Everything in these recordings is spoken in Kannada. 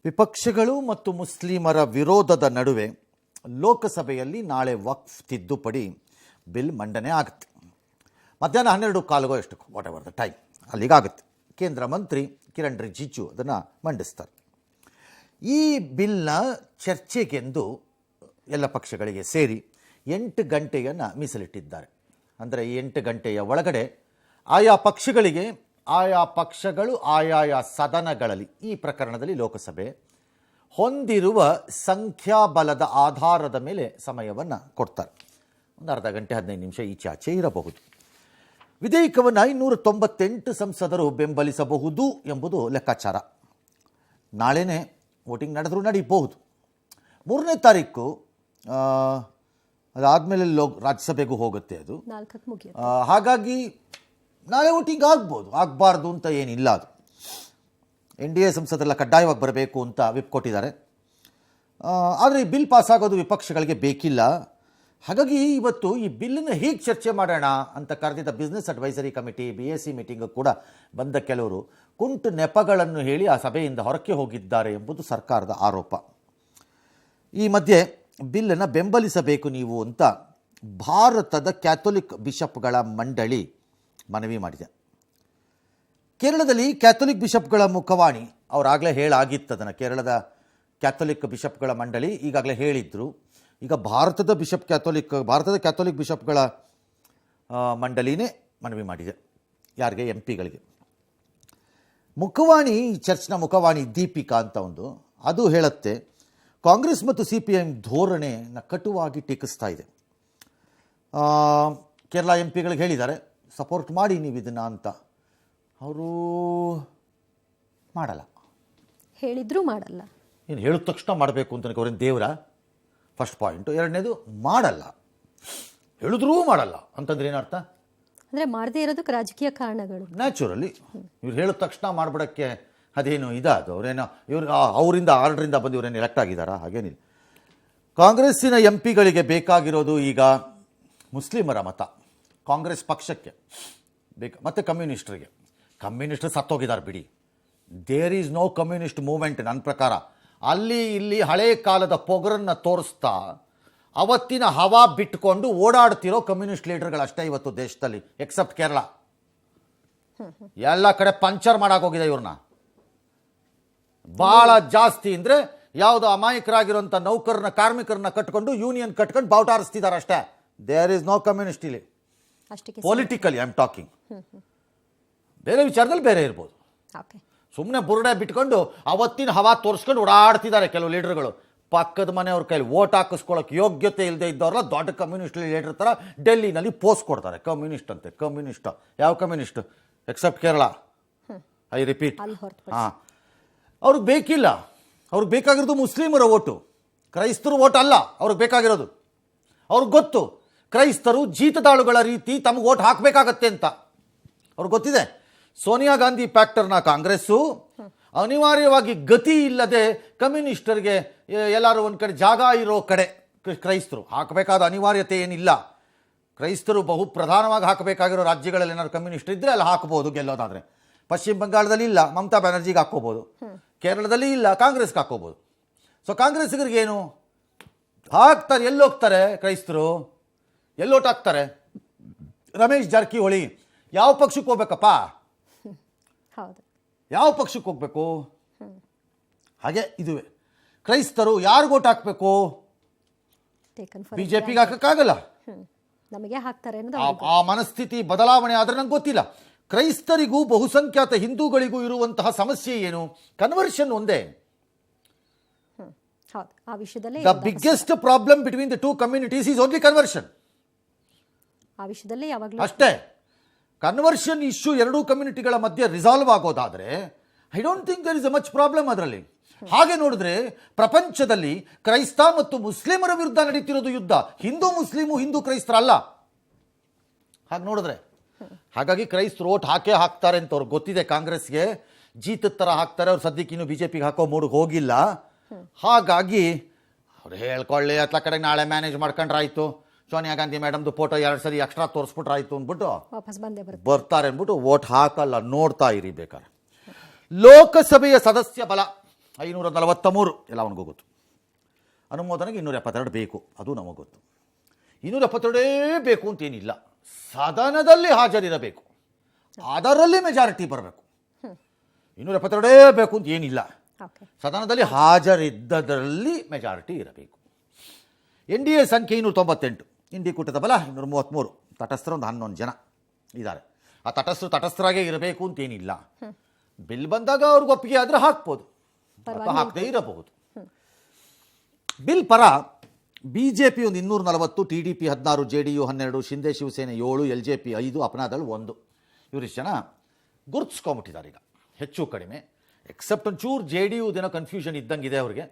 ವಿಪಕ್ಷಗಳು ಮತ್ತು ಮುಸ್ಲಿಮರ ವಿರೋಧದ ನಡುವೆ ಲೋಕಸಭೆಯಲ್ಲಿ ನಾಳೆ ವಕ್ಫ್ ತಿದ್ದುಪಡಿ ಬಿಲ್ ಮಂಡನೆ ಆಗುತ್ತೆ. ಮಧ್ಯಾಹ್ನ 12:15 ಎಷ್ಟಕ್ಕೂ ವಾಟ್ ಎವರ್ ದ ಟೈಮ್ ಅಲ್ಲಿಗಾಗುತ್ತೆ. ಕೇಂದ್ರ ಮಂತ್ರಿ ಕಿರಣ್ ರಿಜಿಜು ಅದನ್ನು ಮಂಡಿಸ್ತಾರೆ. ಈ ಬಿಲ್ನ ಚರ್ಚೆಗೆಂದು ಎಲ್ಲ ಪಕ್ಷಗಳಿಗೆ ಸೇರಿ 8 ಗಂಟೆಯನ್ನು ಮೀಸಲಿಟ್ಟಿದ್ದಾರೆ. ಅಂದರೆ ಈ 8 ಗಂಟೆಯ ಒಳಗಡೆ ಆಯಾ ಪಕ್ಷಗಳು ಆಯಾಯ ಸದನಗಳಲ್ಲಿ ಈ ಪ್ರಕರಣದಲ್ಲಿ ಲೋಕಸಭೆ ಹೊಂದಿರುವ ಸಂಖ್ಯಾಬಲದ ಆಧಾರದ ಮೇಲೆ ಸಮಯವನ್ನು ಕೊಡ್ತಾರೆ. ಒಂದು ಅರ್ಧ ಗಂಟೆ 15 ನಿಮಿಷ ಈಚಾಚೆ ಇರಬಹುದು. ವಿಧೇಯಕವನ್ನು 598 ಸಂಸದರು ಬೆಂಬಲಿಸಬಹುದು ಎಂಬುದು ಲೆಕ್ಕಾಚಾರ. ನಾಳೆನೇ ವೋಟಿಂಗ್ ನಡೆದರೂ ನಡೀಬಹುದು. 3ನೇ ತಾರೀಕು ಅದಾದಮೇಲೆ ರಾಜ್ಯಸಭೆಗೂ ಹೋಗುತ್ತೆ. ಅದು ಹಾಗಾಗಿ ನಾಳೆ ವೋಟಿಂಗ್ ಆಗ್ಬೋದು, ಆಗಬಾರ್ದು ಅಂತ ಏನಿಲ್ಲ. ಅದು NDA ಸಂಸದರೆಲ್ಲ ಕಡ್ಡಾಯವಾಗಿ ಬರಬೇಕು ಅಂತ ವಿಪ್ ಕೊಟ್ಟಿದ್ದಾರೆ. ಆದರೆ ಈ ಬಿಲ್ ಪಾಸಾಗೋದು ವಿಪಕ್ಷಗಳಿಗೆ ಬೇಕಿಲ್ಲ. ಹಾಗಾಗಿ ಇವತ್ತು ಈ ಬಿಲ್ಲನ್ನು ಹೇಗೆ ಚರ್ಚೆ ಮಾಡೋಣ ಅಂತ ಕರೆದಿದ್ದ business advisory committee BAC meeting ಕೂಡ ಬಂದ ಕೆಲವರು ಕುಂಟು ನೆಪಗಳನ್ನು ಹೇಳಿ ಆ ಸಭೆಯಿಂದ ಹೊರಕ್ಕೆ ಹೋಗಿದ್ದಾರೆ ಎಂಬುದು ಸರ್ಕಾರದ ಆರೋಪ. ಈ ಮಧ್ಯೆ ಬಿಲ್ಲನ್ನು ಬೆಂಬಲಿಸಬೇಕು ನೀವು ಅಂತ ಭಾರತದ ಕ್ಯಾಥೋಲಿಕ್ ಬಿಷಪ್ಗಳ ಮಂಡಳಿ ಮನವಿ ಮಾಡಿದೆ. ಕೇರಳದಲ್ಲಿ ಕ್ಯಾಥೋಲಿಕ್ ಬಿಷಪ್ಗಳ ಮುಖವಾಣಿ ಅವರಾಗಲೇ ಹೇಳಾಗಿತ್ತು. ಅದನ್ನು ಕೇರಳದ ಕ್ಯಾಥೋಲಿಕ್ ಬಿಷಪ್ಗಳ ಮಂಡಳಿ ಈಗಾಗಲೇ ಹೇಳಿದ್ರು. ಈಗ ಭಾರತದ ಕ್ಯಾಥೋಲಿಕ್ ಬಿಷಪ್ಗಳ ಮಂಡಳಿನೇ ಮನವಿ ಮಾಡಿದೆ. ಯಾರಿಗೆ? MPಗಳಿಗೆ. ಮುಖವಾಣಿ, ಚರ್ಚ್ನ ಮುಖವಾಣಿ ದೀಪಿಕಾ ಅಂತ ಅದು ಹೇಳುತ್ತೆ, ಕಾಂಗ್ರೆಸ್ ಮತ್ತು CPIM ಧೋರಣೆನ ಕಟುವಾಗಿ ಟೀಕಿಸ್ತಾ ಇದೆ. ಕೇರಳ MPಗಳಿಗೆ ಹೇಳಿದ್ದಾರೆ ಸಪೋರ್ಟ್ ಮಾಡಿ ನೀವು ಇದನ್ನು ಅಂತ. ಅವರು ಮಾಡಲ್ಲ, ಹೇಳಿದ್ರು ಮಾಡಲ್ಲ. ಏನು ಹೇಳಿದ ತಕ್ಷಣ ಮಾಡಬೇಕು ಅಂತ ಅವ್ರೇನು ದೇವರ? First point. ಎರಡನೇದು ಮಾಡಲ್ಲ, ಹೇಳಿದ್ರೂ ಮಾಡಲ್ಲ ಅಂತಂದ್ರೆ ಏನರ್ಥ? ಅಂದರೆ ಮಾಡದೇ ಇರೋದಕ್ಕೆ ರಾಜಕೀಯ ಕಾರಣಗಳು. ನ್ಯಾಚುರಲಿ ಇವ್ರು ಹೇಳಿದ ತಕ್ಷಣ ಮಾಡಿಬಿಡೋಕ್ಕೆ ಅದೇನು ಅದು ಅವರೇನೋ ಅವರಿಂದ ಆರ್ಡ್ರಿಂದ ಬಂದು ಇವರೇನು ಎಲೆಕ್ಟ್ ಆಗಿದ್ದಾರಾ? ಹಾಗೇನಿಲ್ಲ. ಕಾಂಗ್ರೆಸ್ಸಿನ MPಗಳಿಗೆ ಬೇಕಾಗಿರೋದು ಈಗ ಮುಸ್ಲಿಮರ ಮತ, ಕಾಂಗ್ರೆಸ್ ಪಕ್ಷಕ್ಕೆ ಮತ್ತು ಕಮ್ಯುನಿಸ್ಟರು ಸತ್ತೋಗಿದ್ದಾರೆ ಬಿಡಿ. There is no communist movement ನನ್ನ ಪ್ರಕಾರ. ಅಲ್ಲಿ ಇಲ್ಲಿ ಹಳೆ ಕಾಲದ ಪೊಗರನ್ನು ತೋರಿಸ್ತಾ ಅವತ್ತಿನ ಹವಾ ಬಿಟ್ಕೊಂಡು ಓಡಾಡ್ತಿರೋ ಕಮ್ಯುನಿಸ್ಟ್ ಲೀಡರ್ಗಳಷ್ಟೇ ಇವತ್ತು ದೇಶದಲ್ಲಿ, ಎಕ್ಸೆಪ್ಟ್ ಕೇರಳ. ಎಲ್ಲ ಕಡೆ ಪಂಚರ್ ಮಾಡಾಕೋಗಿದೆ ಇವ್ರನ್ನ. ಭಾಳ ಜಾಸ್ತಿ ಅಂದರೆ ಯಾವುದೋ ಅಮಾಯಕರಾಗಿರೋಂಥ ಕಾರ್ಮಿಕರನ್ನ ಕಟ್ಕೊಂಡು ಯೂನಿಯನ್ ಕಟ್ಕೊಂಡು ಬಾವುಟ ಆರಿಸ್ತಿದ್ದಾರೆ ಅಷ್ಟೇ. ದೇರ್ ಈಸ್ ನೋ ಕಮ್ಯುನಿಸ್ಟ್ ಇಲ್ಲಿ. Politically I am talking. ಬೇರೆ ವಿಚಾರದಲ್ಲಿ ಬೇರೆ ಇರ್ಬೋದು. ಸುಮ್ಮನೆ ಬುರುಡೆ ಬಿಟ್ಕೊಂಡು ಅವತ್ತಿನ ಹವಾ ತೋರಿಸ್ಕೊಂಡು ಓಡಾಡ್ತಿದ್ದಾರೆ ಕೆಲವು ಲೀಡರ್ಗಳು. ಪಕ್ಕದ ಮನೆಯವ್ರ ಕೈಲಿ ವೋಟ್ ಹಾಕಿಸ್ಕೊಳ್ಳೋಕೆ ಯೋಗ್ಯತೆ ಇಲ್ಲದೆ ಇದ್ದವ್ರಲ್ಲ ದೊಡ್ಡ ಕಮ್ಯುನಿಸ್ಟ್ ಲೀಡರ್ ಥರ ಡೆಲ್ಲಿನಲ್ಲಿ ಪೋಸ್ಟ್ ಕೊಡ್ತಾರೆ. ಕಮ್ಯುನಿಸ್ಟ್ ಅಂತೆ. ಕಮ್ಯುನಿಸ್ಟ್ ಯಾವ communist? Except Kerala, I repeat. ಹಾಂ, ಅವ್ರಿಗೆ ಬೇಕಿಲ್ಲ. ಅವ್ರಿಗೆ ಬೇಕಾಗಿರೋದು ಮುಸ್ಲಿಮರ ಓಟು, ಕ್ರೈಸ್ತರು ಓಟ್ ಅಲ್ಲ ಅವ್ರಿಗೆ ಬೇಕಾಗಿರೋದು. ಅವ್ರಿಗೆ ಗೊತ್ತು ಕ್ರೈಸ್ತರು ಜೀತದಾಳುಗಳ ರೀತಿ ತಮಗೆ ಓಟ್ ಹಾಕಬೇಕಾಗತ್ತೆ ಅಂತ ಅವ್ರಿಗೆ ಗೊತ್ತಿದೆ. ಸೋನಿಯಾ ಗಾಂಧಿ ಫ್ಯಾಕ್ಟರ್ನ ಕಾಂಗ್ರೆಸ್ಸು ಅನಿವಾರ್ಯವಾಗಿ ಗತಿ ಇಲ್ಲದೆ ಕಮ್ಯುನಿಸ್ಟರಿಗೆ ಎಲ್ಲರೂ ಒಂದು ಕಡೆ ಜಾಗ ಇರೋ ಕಡೆ ಕ್ರೈಸ್ತರು ಹಾಕಬೇಕಾದ ಅನಿವಾರ್ಯತೆ ಏನಿಲ್ಲ. ಕ್ರೈಸ್ತರು ಬಹು ಪ್ರಧಾನವಾಗಿ ಹಾಕಬೇಕಾಗಿರೋ ರಾಜ್ಯಗಳಲ್ಲಿ ಏನಾದ್ರು ಕಮ್ಯುನಿಸ್ಟ್ ಇದ್ದರೆ ಅಲ್ಲಿ ಹಾಕ್ಬೋದು ಗೆಲ್ಲೋದಾದರೆ. ಪಶ್ಚಿಮ ಬಂಗಾಳದಲ್ಲಿ ಇಲ್ಲ, ಮಮತಾ ಬ್ಯಾನರ್ಜಿಗೆ ಹಾಕ್ಕೋಬೋದು. ಕೇರಳದಲ್ಲಿ ಇಲ್ಲ, ಕಾಂಗ್ರೆಸ್ಗೆ ಹಾಕ್ಕೋಬೋದು. ಸೊ ಕಾಂಗ್ರೆಸ್ಸಿಗರಿಗೇನು ಹಾಕ್ತಾರೆ? ಎಲ್ಲೋಗ್ತಾರೆ ಕ್ರೈಸ್ತರು? ಎಲ್ಲೋಟ್ ಹಾಕ್ತಾರೆ? ರಮೇಶ್ ಜಾರಕಿಹೊಳಿ ಯಾವ ಪಕ್ಷಕ್ಕೆ ಹೋಗ್ಬೇಕಪ್ಪ? ಯಾವ ಪಕ್ಷಕ್ಕೆ ಹೋಗ್ಬೇಕು? ಹಾಗೆ ಇದುವೆ ಕ್ರೈಸ್ತರು ಯಾರಿಗೆ ಓಟ್ ಹಾಕಬೇಕು? BJPಗೆ ಹಾಕಕ್ಕಾಗಲ್ಲ. ನಮಗೆ ಹಾಕ್ತಾರೆ. ಆ ಮನಸ್ಥಿತಿ ಬದಲಾವಣೆ ಆದರೆ ನಂಗೆ ಗೊತ್ತಿಲ್ಲ. ಕ್ರೈಸ್ತರಿಗೂ ಬಹುಸಂಖ್ಯಾತ ಹಿಂದೂಗಳಿಗೂ ಇರುವಂತಹ ಸಮಸ್ಯೆ ಏನು? ಕನ್ವರ್ಷನ್ ಒಂದೇ. The biggest problem between the two communities is only conversion. ಅಷ್ಟೇ. ಕನ್ವರ್ಷನ್ ಇಶ್ಯೂ ಎರಡೂ ಕಮ್ಯುನಿಟಿಗಳ ಮಧ್ಯೆ ರಿಸಾಲ್ವ್ ಆಗೋದಾದರೆ I don't think there is a much problem ಅದರಲ್ಲಿ. ಹಾಗೆ ನೋಡಿದ್ರೆ ಪ್ರಪಂಚದಲ್ಲಿ ಕ್ರೈಸ್ತ ಮತ್ತು ಮುಸ್ಲಿಮರ ವಿರುದ್ಧ ನಡೀತಿರೋದು ಯುದ್ಧ. ಹಿಂದೂ ಕ್ರೈಸ್ತರಲ್ಲ ಹಾಗೆ ನೋಡಿದ್ರೆ. ಹಾಗಾಗಿ ಕ್ರೈಸ್ತರು ಓಟ್ ಹಾಕ್ತಾರೆ ಅಂತ ಅವ್ರಿಗೆ ಗೊತ್ತಿದೆ. ಕಾಂಗ್ರೆಸ್ಗೆ ಜೀತದ ಥರ ಹಾಕ್ತಾರೆ. ಅವ್ರು ಸದ್ಯಕ್ಕೆ ಇನ್ನೂ BJPಗೆ ಹಾಕೋ ಮೂಡಿಗೆ ಹೋಗಿಲ್ಲ. ಹಾಗಾಗಿ ಅವ್ರು ಹೇಳ್ಕೊಳ್ಳಿ, ಅತ್ಲ ಕಡೆ ನಾಳೆ ಮ್ಯಾನೇಜ್ ಮಾಡ್ಕೊಂಡ್ರಾಯ್ತು. ಸೋನಿಯಾ ಗಾಂಧಿ ಮೇಡಮ್ದು ಫೋಟೋ 2 ಸರಿ ಎಕ್ಸ್ಟ್ರಾ ತೋರಿಸ್ಬಿಟ್ರಾಯ್ತು ಅಂದ್ಬಿಟ್ಟು ಬರ್ತಾರೆ ಅಂದ್ಬಿಟ್ಟು ವೋಟ್ ಹಾಕಲ್ಲ. ನೋಡ್ತಾ ಇರಿ ಬೇಕಾರೆ. ಲೋಕಸಭೆಯ ಸದಸ್ಯ ಬಲ 543 ಎಲ್ಲ ಅವನಿಗೂ ಗೊತ್ತು. ಅನುಮೋದನೆಗೆ 272 ಬೇಕು, ಅದು ನಮಗೆ ಗೊತ್ತು. 272 ಬೇಕು ಅಂತೇನಿಲ್ಲ, ಸದನದಲ್ಲಿ ಹಾಜರಿರಬೇಕು, ಅದರಲ್ಲಿ ಮೆಜಾರಿಟಿ ಬರಬೇಕು. 272 ಬೇಕು ಅಂತ ಏನಿಲ್ಲ, ಸದನದಲ್ಲಿ ಹಾಜರಿದ್ದದರಲ್ಲಿ ಮೆಜಾರಿಟಿ ಇರಬೇಕು. NDA ಸಂಖ್ಯೆ 298, ಇಂಡಿ ಕೂಟದ ಬಲ 233, ತಟಸ್ಥರು ಒಂದು 11 ಜನ ಇದ್ದಾರೆ. ಆ ತಟಸ್ಥರಾಗೇ ಇರಬೇಕು ಅಂತೇನಿಲ್ಲ. ಬಿಲ್ ಬಂದಾಗ ಅವ್ರಿಗೆ ಒಪ್ಪಿಗೆ ಆದರೆ ಹಾಕ್ಬೋದು ಅಥವಾ ಹಾಕದೇ ಇರಬಹುದು. ಬಿಲ್ ಪರ BJP ಒಂದು 240, TDP 16, JDU 12, Shinde Shiv Sena 7, LJP 5, ಅಪನಾದಳ್ 1. ಇವರಿಷ್ಟು ಜನ ಗುರುತಿಸ್ಕೊಂಬಿಟ್ಟಿದ್ದಾರೆ ಈಗ ಹೆಚ್ಚು ಕಡಿಮೆ. ಎಕ್ಸೆಪ್ಟ್ ಒಂಚೂರು JDU ಏನೋ ಕನ್ಫ್ಯೂಷನ್ ಇದ್ದಂಗಿದೆ ಅವ್ರಿಗೆ.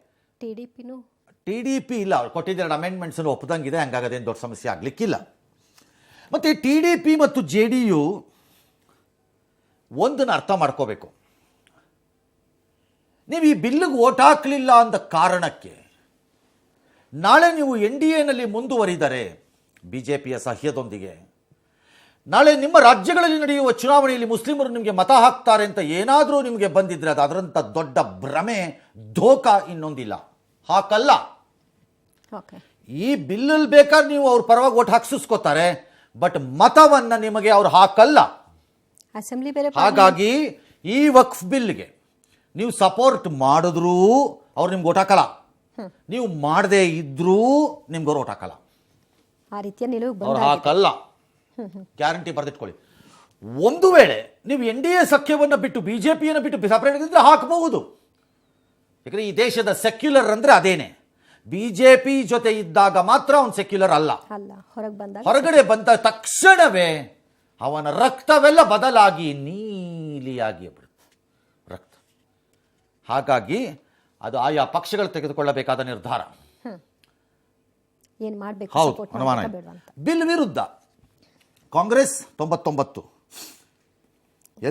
TDP ಇಲ್ಲ, ಅವ್ರು ಕೊಟ್ಟಿದ್ದ ಅಮೆಂಡ್ಮೆಂಟ್ಸನ್ನು ಒಪ್ಪದಂಗಿದೆ, ಹಂಗಾಗಿ ಅದೇನು ದೊಡ್ಡ ಸಮಸ್ಯೆ ಆಗಲಿಕ್ಕಿಲ್ಲ. ಮತ್ತು TDP ಮತ್ತು JDU ಒಂದನ್ನು ಅರ್ಥ ಮಾಡ್ಕೋಬೇಕು. ನೀವು ಈ ಬಿಲ್ಲಿಗೆ ಓಟ್ ಹಾಕಲಿಲ್ಲ ಅಂದ ಕಾರಣಕ್ಕೆ ನಾಳೆ ನೀವು NDAನಲ್ಲಿ ಮುಂದುವರಿದರೆ BJPಯ ಸಹ್ಯದೊಂದಿಗೆ, ನಾಳೆ ನಿಮ್ಮ ರಾಜ್ಯಗಳಲ್ಲಿ ನಡೆಯುವ ಚುನಾವಣೆಯಲ್ಲಿ ಮುಸ್ಲಿಮರು ನಿಮಗೆ ಮತ ಹಾಕ್ತಾರೆ ಅಂತ ಏನಾದರೂ ನಿಮಗೆ ಬಂದಿದ್ರೆ ಅದು ಅದರಂಥ ದೊಡ್ಡ ಭ್ರಮೆ, ಧೋಕ ಇನ್ನೊಂದಿಲ್ಲ. ಹಾಕಲ್ಲ. ಈ ಬಿಲ್ಲಲ್ಲಿ ಬೇಕಾದ್ರೆ ನೀವು ಅವ್ರ ಪರವಾಗಿ ಓಟ್ ಹಾಕ್ಸಿಸ್ಕೋತಾರೆ, ಬಟ್ ಮತವನ್ನು ನಿಮಗೆ ಅವ್ರು ಹಾಕಲ್ಲ. ಹಾಗಾಗಿ ಈ ವಕ್ಫ್ ಬಿಲ್ಗೆ ನೀವು ಸಪೋರ್ಟ್ ಮಾಡಿದ್ರೂ ಅವ್ರು ನಿಮ್ಗೆ ಓಟ್ ಹಾಕಲ್ಲ, ನೀವು ಮಾಡದೇ ಇದ್ರೂ ನಿಮ್ಗೆ ಅವ್ರು ಓಟ್ ಹಾಕಲ್ಲ. ಅವ್ರು ಹಾಕಲ್ಲ, ಗ್ಯಾರಂಟಿ ಬರೆದಿಟ್ಕೊಳ್ಳಿ. ಒಂದು ವೇಳೆ ನೀವು NDA ಸಖ್ಯವನ್ನು ಬಿಟ್ಟು BJPಯನ್ನು ಬಿಟ್ಟು ಸಪರೇಟ್ ಇದ್ರೆ ಹಾಕಬಹುದು. ಯಾಕಂದರೆ ಈ ದೇಶದ ಸೆಕ್ಯುಲರ್ ಅಂದರೆ ಅದೇನೆ. BJP ಜೊತೆ ಇದ್ದಾಗ ಮಾತ್ರ ಅವನು ಸೆಕ್ಯುಲರ್ ಅಲ್ಲ. ಹೊರಗಡೆ ಬಂದ ತಕ್ಷಣವೇ ಅವನ ರಕ್ತವೆಲ್ಲ ಬದಲಾಗಿ ನೀಲಿಯಾಗಿ ಬಿಡುತ್ತೆ ರಕ್ತ. ಹಾಗಾಗಿ ಅದು ಆಯಾ ಪಕ್ಷಗಳು ತೆಗೆದುಕೊಳ್ಳಬೇಕಾದ ನಿರ್ಧಾರ. ಹೌದು, ಅನುಮಾನ. ಬಿಲ್ ವಿರುದ್ಧ Congress 99,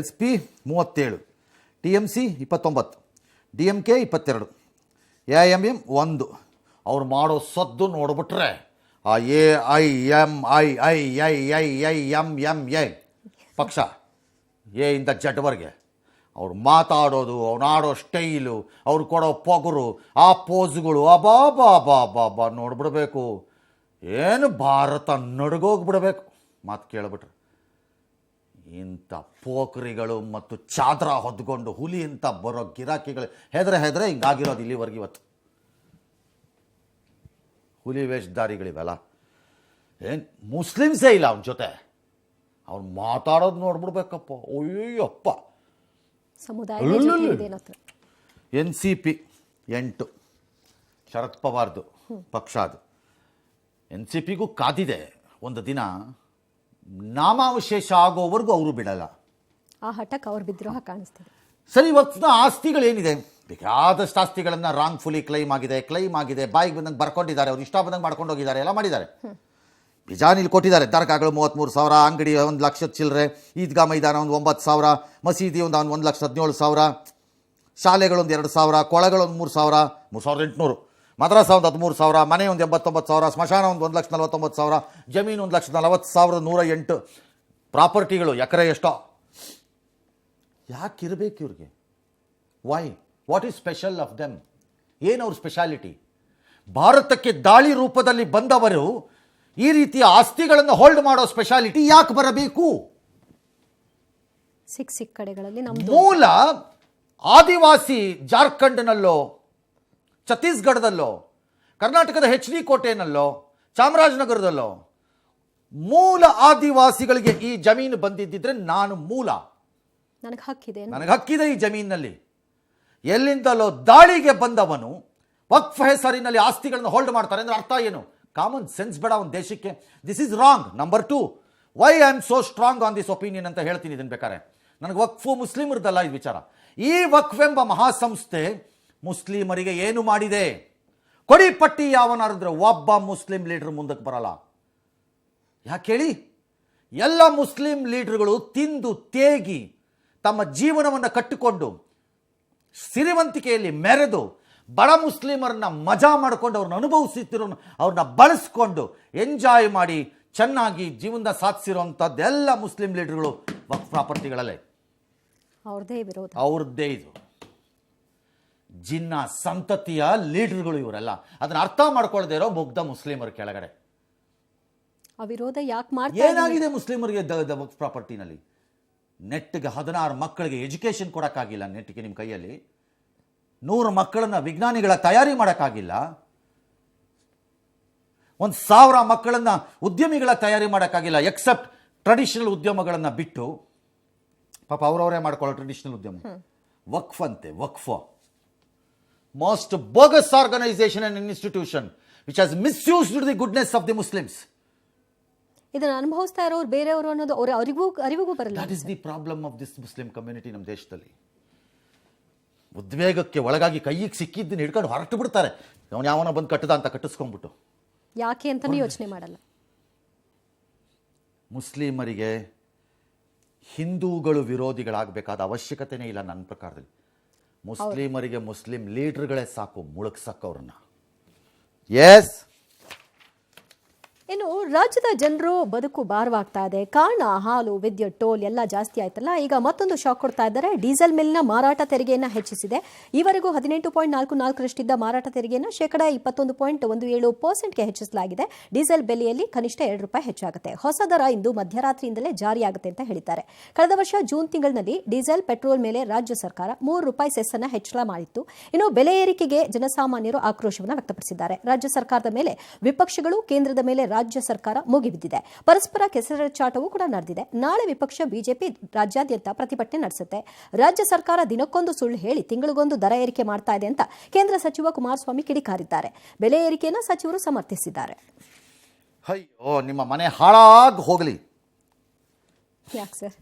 LP 37, TMC 29, DMK 22, AIMM 1. ಅವ್ರು ಮಾಡೋ ಸದ್ದು ನೋಡ್ಬಿಟ್ರೆ ಆ AIMIIIIIMMA ಪಕ್ಷ ಎ ಇಂದ ಜಡ್ವರೆಗೆ ಅವ್ರು ಮಾತಾಡೋದು, ಅವ್ನು ಆಡೋ ಸ್ಟೈಲು, ಅವ್ರು ಕೊಡೋ ಪೊಗರು, ಆ ಪೋಸ್ಗಳು, ಅಬಾಬಾಬಾಬಾಬಾ ನೋಡ್ಬಿಡ್ಬೇಕು. ಏನು ಭಾರತ ನಡುಗೋಗ್ಬಿಡ್ಬೇಕು ಮಾತು ಕೇಳಿಬಿಟ್ರೆ. ಇಂಥ ಪೋಖ್ರಿಗಳು ಮತ್ತು ಚಾದ್ರ ಹೊದ್ಕೊಂಡು ಹುಲಿ ಅಂತ ಬರೋ ಗಿರಾಕಿಗಳು ಹೆದ್ರೆ ಹಿಂಗಾಗಿರೋದು ಇಲ್ಲಿವರೆಗೆ. ಇವತ್ತು ಹುಲಿ ವೇಷಧಾರಿಗಳಿವೆಲ್ಲ, ಏನು ಮುಸ್ಲಿಮ್ಸೇ ಇಲ್ಲ ಅವನ ಜೊತೆ. ಅವ್ನು ಮಾತಾಡೋದು ನೋಡ್ಬಿಡ್ಬೇಕಪ್ಪ. ಅಯ್ಯಪ್ಪ. NCP 8, ಶರದ್ ಪವಾರ್ದು ಪಕ್ಷ. ಅದು NCPಗೂ ಕಾದಿದೆ ಒಂದು ದಿನ ನಾಮಾವಶೇಷ ಆಗೋವರೆಗೂ ಅವರು ಬಿಡಲ್ಲ. ಆ ಹಠಕ್ಕೆ ಅವ್ರು ಬಿದ್ರೋಹ ಕಾಣಿಸ್ತಿದೆ. ಸರಿ, ಇವತ್ತಿನ ಆಸ್ತಿಗಳೇನಿದೆ, ಬೇಕಾದಷ್ಟು ಆಸ್ತಿಗಳನ್ನು ರಾಂಗ್ಫುಲಿ ಕ್ಲೈಮ್ ಆಗಿದೆ, ಬಾಯಿಗೆ ಬಂದಂಗೆ ಬರ್ಕೊಂಡಿದ್ದಾರೆ, ಅವ್ರು ಇಷ್ಟ ಬಂದಂಗೆ ಮಾಡ್ಕೊಂಡು ಹೋಗಿದ್ದಾರೆ, ಎಲ್ಲ ಮಾಡಿದ್ದಾರೆ. ಬಿಜಾನಿಲಿ ಕೊಟ್ಟಿದ್ದಾರೆ. ದರ್ಗಾಗಳು 33,000, ಅಂಗಡಿ 1 ಲಕ್ಷದ ಚಿಲ್ಲರೆ, ಈದ್ಗಾ ಮೈದಾನ ಒಂದು 9,000, ಮಸೀದಿ ಒಂದು 1,17,000, ಶಾಲೆಗಳೊಂದು 2,000, ಕೊಳಗಳೊಂದು 3,000, 3,800, ಮದ್ರಾಸ ಒಂದು 13,000, ಮನೆ ಒಂದು 89,000, ಸ್ಮಶಾನ ಒಂದು 1,49,000, ಜಮೀನು 1,40,108 ಪ್ರಾಪರ್ಟಿಗಳು, ಎಕರೆ ಎಷ್ಟೋ. ಯಾಕಿರಬೇಕು ಇವ್ರಿಗೆ? Why? What is special of them? ಏನವ್ರ ಸ್ಪೆಷಾಲಿಟಿ? ಭಾರತಕ್ಕೆ ದಾಳಿ ರೂಪದಲ್ಲಿ ಬಂದವರು ಈ ರೀತಿಯ ಆಸ್ತಿಗಳನ್ನು ಹೋಲ್ಡ್ ಮಾಡೋ ಸ್ಪೆಷಾಲಿಟಿ ಯಾಕೆ ಬರಬೇಕು? ಸಿಕ್ ಕಡೆಗಳಲ್ಲಿ ಮೂಲ ಆದಿವಾಸಿ ಜಾರ್ಖಂಡ್ನಲ್ಲೋ, ಛತ್ತೀಸ್ಗಢದಲ್ಲೋ, ಕರ್ನಾಟಕದ HD ಕೋಟೆನಲ್ಲೋ, ಚಾಮರಾಜನಗರದಲ್ಲೋ ಮೂಲ ಆದಿವಾಸಿಗಳಿಗೆ ಈ ಜಮೀನು ಬಂದಿದ್ದಿದ್ರೆ ನನಗೆ ಹಕ್ಕಿದೆ ಈ ಜಮೀನಿನಲ್ಲಿ. ಎಲ್ಲಿಂದಲೋ ದಾಳಿಗೆ ಬಂದವನು ವಕ್ಫ್ ಹೆಸರಿನಲ್ಲಿ ಆಸ್ತಿಗಳನ್ನು ಹೋಲ್ಡ್ ಮಾಡ್ತಾರೆ ಅಂದ್ರೆ ಅರ್ಥ ಏನು? ಕಾಮನ್ ಸೆನ್ಸ್ ಬೇಡ ಒಂದು ದೇಶಕ್ಕೆ? This is wrong. Number 2, why I am so strong on this opinion ಅಂತ ಹೇಳ್ತೀನಿ. ಇದನ್ನು ಬೇಕಾರೆ ನನಗೆ ವಕ್ಫು ಮುಸ್ಲಿಮರದಲ್ಲ ಇದು ವಿಚಾರ. ಈ ವಕ್ಫ್ ಎಂಬ ಮಹಾಸಂಸ್ಥೆ ಮುಸ್ಲಿಮರಿಗೆ ಏನು ಮಾಡಿದೆ? ಕೊಡಿ ಪಟ್ಟಿ ಯಾವನಾರಿದ್ರೆ ಒಬ್ಬ ಮುಸ್ಲಿಂ ಲೀಡರ್ ಮುಂದಕ್ಕೆ ಬರಲ್ಲ. ಯಾಕೆ ಹೇಳಿ? ಎಲ್ಲ ಮುಸ್ಲಿಂ ಲೀಡರ್ಗಳು ತಿಂದು ತೇಗಿ ತಮ್ಮ ಜೀವನವನ್ನು ಕಟ್ಟಿಕೊಂಡು ಸಿರಿವಂತಿಕೆಯಲ್ಲಿ ಮೆರೆದು ಬಡ ಮುಸ್ಲಿಮರನ್ನ ಮಜಾ ಮಾಡಿಕೊಂಡು ಅವ್ರನ್ನ ಅನುಭವಿಸುತ್ತಿರೋ, ಅವ್ರನ್ನ ಬಳಸ್ಕೊಂಡು ಎಂಜಾಯ್ ಮಾಡಿ ಚೆನ್ನಾಗಿ ಜೀವನ ಸಾಧಿಸಿರುವಂಥದ್ದೆಲ್ಲ ಮುಸ್ಲಿಂ ಲೀಡರ್ಗಳು ವಕ್ಫ್ ಪ್ರಾಪರ್ಟಿಗಳಲ್ಲೇ. ಅವ್ರದ್ದೇ ಇದು. ಜಿನ್ನ ಸಂತತಿಯ ಲೀಡರ್ಗಳು ಇವರೆಲ್ಲ. ಅದನ್ನ ಅರ್ಥ ಮಾಡ್ಕೊಳ್ಳದೆ ಇರೋ ಮುಗ್ಧ ಮುಸ್ಲಿಮರ ಕೆಳಗಡೆ ಅವಿರೋಧ ಯಾಕೆ ಮಾಡ್ತಾರೆ? ಏನಾಗಿದೆ ಮುಸ್ಲಿಮರಿಗೆ ವಕ್ಫ್ ಪ್ರಾಪರ್ಟಿನಲ್ಲಿ? ನೆಟ್ಗೆ 16 ಮಕ್ಕಳಿಗೆ ಎಜುಕೇಶನ್ ಕೊಡೋಕ್ಕಾಗಿಲ್ಲ. ನೆಟ್ಗೆ ನಿಮ್ಮ ಕೈಯಲ್ಲಿ 100 ಮಕ್ಕಳನ್ನ ವಿಜ್ಞಾನಿಗಳ ತಯಾರಿ ಮಾಡೋಕ್ಕಾಗಿಲ್ಲ. 1000 ಮಕ್ಕಳನ್ನ ಉದ್ಯಮಿಗಳ ತಯಾರಿ ಮಾಡೋಕ್ಕಾಗಿಲ್ಲ. ಎಕ್ಸೆಪ್ಟ್ ಟ್ರೆಡಿಷನಲ್ ಉದ್ಯಮಗಳನ್ನು ಬಿಟ್ಟು. ಪಾಪ ಅವರವರೇ ಮಾಡ್ಕೊಳ್ಳೋ ಟ್ರೆಡಿಷನಲ್ ಉದ್ಯಮ. ವಕ್ಫ್ ಅಂತೆ, ವಕ್ಫ್ most bogus organisation and institution which has misused the goodness of the Muslims. ಇದನ್ನು ಅನುಭವಿಸ್ತಾ ಇರೋರು ಬೇರೆಯವರು ಅನ್ನೋದು ಅರಿವಿಗೂ ಬರಲ್ಲ. That is the problem of this Muslim community ನಮ್ಮ ದೇಶದಲ್ಲಿ. ಉದ್ವೇಗಕ್ಕೆ ಒಳಗಾಗಿ ಕೈಗೆ ಸಿಕ್ಕಿದ್ದನ್ನು ಹಿಡ್ಕೊಂಡು ಹೊರಟು ಬಿಡ್ತಾರೆ. ಅವನು ಯಾವನ ಬಂದು ಕಟ್ಟದ ಅಂತ ಕಟ್ಟಿಸ್ಕೊಂಡ್ಬಿಟ್ಟು ಯಾಕೆ ಅಂತಲೂ ಯೋಚನೆ ಮಾಡಲ್ಲ. ಮುಸ್ಲಿಮರಿಗೆ ಹಿಂದೂಗಳು ವಿರೋಧಿಗಳಾಗಬೇಕಾದ ಅವಶ್ಯಕತೆನೇ ಇಲ್ಲ ನನ್ನ ಪ್ರಕಾರದಲ್ಲಿ. ಮುಸ್ಲಿಮರಿಗೆ ಮುಸ್ಲಿಂ ಲೀಡರ್ಗಳೇ ಸಾಕು ಮುಳುಗ್ಸಕ್ಕವ್ರನ್ನ. ಎಸ್, ಇನ್ನು ರಾಜ್ಯದ ಜನರು ಬದುಕು ಭಾರವಾಗ್ತಾ ಇದೆ. ಕಾರಣ ಹಾಲು, ವಿದ್ಯುತ್, ಟೋಲ್ ಎಲ್ಲ ಜಾಸ್ತಿ ಆಯ್ತಲ್ಲ. ಈಗ ಮತ್ತೊಂದು ಶಾಕ್ ಕೊಡ್ತಾ ಇದ್ದಾರೆ. ಡೀಸೆಲ್ ಮೇಲಿನ ಮಾರಾಟ ತೆರಿಗೆಯನ್ನು ಹೆಚ್ಚಿಸಿದೆ. ಈವರೆಗೂ 18.44ರಷ್ಟಿದ್ದ ಮಾರಾಟ ತೆರಿಗೆಯನ್ನು ,21.17%ಗೆ ಹೆಚ್ಚಿಸಲಾಗಿದೆ. ಡೀಸೆಲ್ ಬೆಲೆಯಲ್ಲಿ ಕನಿಷ್ಠ ₹2 ಹೆಚ್ಚಾಗುತ್ತೆ. ಹೊಸ ದರ ಇಂದು ಮಧ್ಯರಾತ್ರಿಯಿಂದಲೇ ಜಾರಿಯಾಗುತ್ತೆ ಅಂತ ಹೇಳಿದ್ದಾರೆ. ಕಳೆದ ವರ್ಷ ಜೂನ್ ತಿಂಗಳಿನಲ್ಲಿ ಡೀಸೆಲ್, ಪೆಟ್ರೋಲ್ ಮೇಲೆ ರಾಜ್ಯ ಸರ್ಕಾರ ₹3 ಸೆಸ್ಸನ್ನು ಹೆಚ್ಚಳ ಮಾಡಿತ್ತು. ಇನ್ನು ಬೆಲೆ ಏರಿಕೆಗೆ ಜನಸಾಮಾನ್ಯರು ಆಕ್ರೋಶವನ್ನು ವ್ಯಕ್ತಪಡಿಸಿದ್ದಾರೆ. ರಾಜ್ಯ ಸರ್ಕಾರದ ಮೇಲೆ ವಿಪಕ್ಷಗಳು, ಕೇಂದ್ರದ ಮೇಲೆ ರಾಜ್ಯ ಸರ್ಕಾರ ಮುಗಿಬಿದ್ದಿದೆ. ಪರಸ್ಪರ ಕೆಸರೆಚಾಟವೂ ಕೂಡ ನಡೆದಿದೆ. ನಾಳೆ ವಿಪಕ್ಷ ಬಿಜೆಪಿ ರಾಜ್ಯಾದ್ಯಂತ ಪ್ರತಿಭಟನೆ ನಡೆಸುತ್ತೆ. ರಾಜ್ಯ ಸರ್ಕಾರ ದಿನಕ್ಕೊಂದು ಸುಳ್ಳು ಹೇಳಿ ತಿಂಗಳಿಗೊಂದು ದರ ಏರಿಕೆ ಮಾಡ್ತಾ ಇದೆ ಅಂತ ಕೇಂದ್ರ ಸಚಿವ ಕುಮಾರಸ್ವಾಮಿ ಕಿಡಿಕಾರಿದ್ದಾರೆ. ಬೆಲೆ ಏರಿಕೆಯನ್ನು ಸಚಿವರು ಸಮರ್ಥಿಸಿದ್ದಾರೆ. ಅಯ್ಯೋ, ನಿಮ್ಮ ಮನೆ ಹಾಳಾಗಿ ಹೋಗಲಿ. ಯಾಕೆ ಸರ್?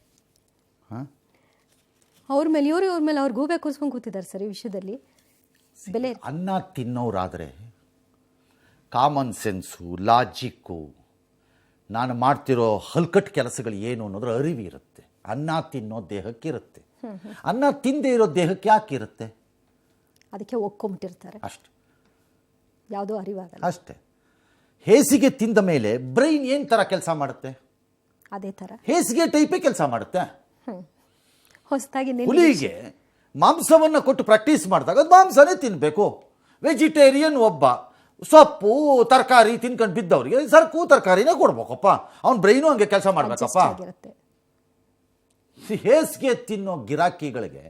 ಅವ್ರ ಮೇಲೆ ಇವ್ರ ಮೇಲೆ ಅವ್ರು ಗೂಬೆ ಕೂಸ್ಕೊಂಡು ಕೂತಿದ್ದಾರೆ ಸರ್ ಈ ವಿಷಯದಲ್ಲಿ. ಬೆಲೆ ಅನ್ನ ತಿನ್ನೋರಾದರೆ ಕಾಮನ್ ಸೆನ್ಸು, ಲಾಜಿಕ್ಕು, ನಾನು ಮಾಡ್ತಿರೋ ಹಲ್ಕಟ್ಟು ಕೆಲಸಗಳು ಏನು ಅನ್ನೋದ್ರ ಅರಿವು ಇರುತ್ತೆ. ಅನ್ನ ತಿನ್ನೋ ದೇಹಕ್ಕಿರುತ್ತೆ. ಅನ್ನ ತಿಂದೇ ಇರೋ ದೇಹಕ್ಕೆ ಯಾಕಿರುತ್ತೆ? ಅದಕ್ಕೆ ಒಕ್ಕೊಂಬಿಟ್ಟಿರ್ತಾರೆ ಅಷ್ಟೆ. ಯಾವುದೋ ಅರಿವಾಗಲ್ಲ ಅಷ್ಟೇ. ಹೇಸಿಗೆ ತಿಂದ ಮೇಲೆ ಬ್ರೈನ್ ಏನು ಥರ ಕೆಲಸ ಮಾಡುತ್ತೆ? ಅದೇ ಥರ ಹೇಸಿಗೆ ಟೈಪೇ ಕೆಲಸ ಮಾಡುತ್ತೆ. ಹೊಸದಾಗಿ ಹುಲಿಗೆ ಮಾಂಸವನ್ನು ಕೊಟ್ಟು ಪ್ರಾಕ್ಟೀಸ್ ಮಾಡಿದಾಗ ಅದು ಮಾಂಸನೇ ತಿನ್ನಬೇಕು. ವೆಜಿಟೇರಿಯನ್ ಒಬ್ಬ ಸೊಪ್ಪು ತರಕಾರಿ ತಿನ್ಕೊಂಡು ಬಿದ್ದವ್ರಿಗೆ ಸರ್ಕು ತರಕಾರಿನೇ ಕೊಡ್ಬೇಕಪ್ಪ. ಅವ್ನ ಬ್ರೈನು ಹಂಗೆ ಕೆಲಸ ಮಾಡ್ಬೇಕಪ್ಪ. ಹೇಸಿಗೆ ತಿನ್ನೋ ಗಿರಾಕಿಗಳಿಗೆ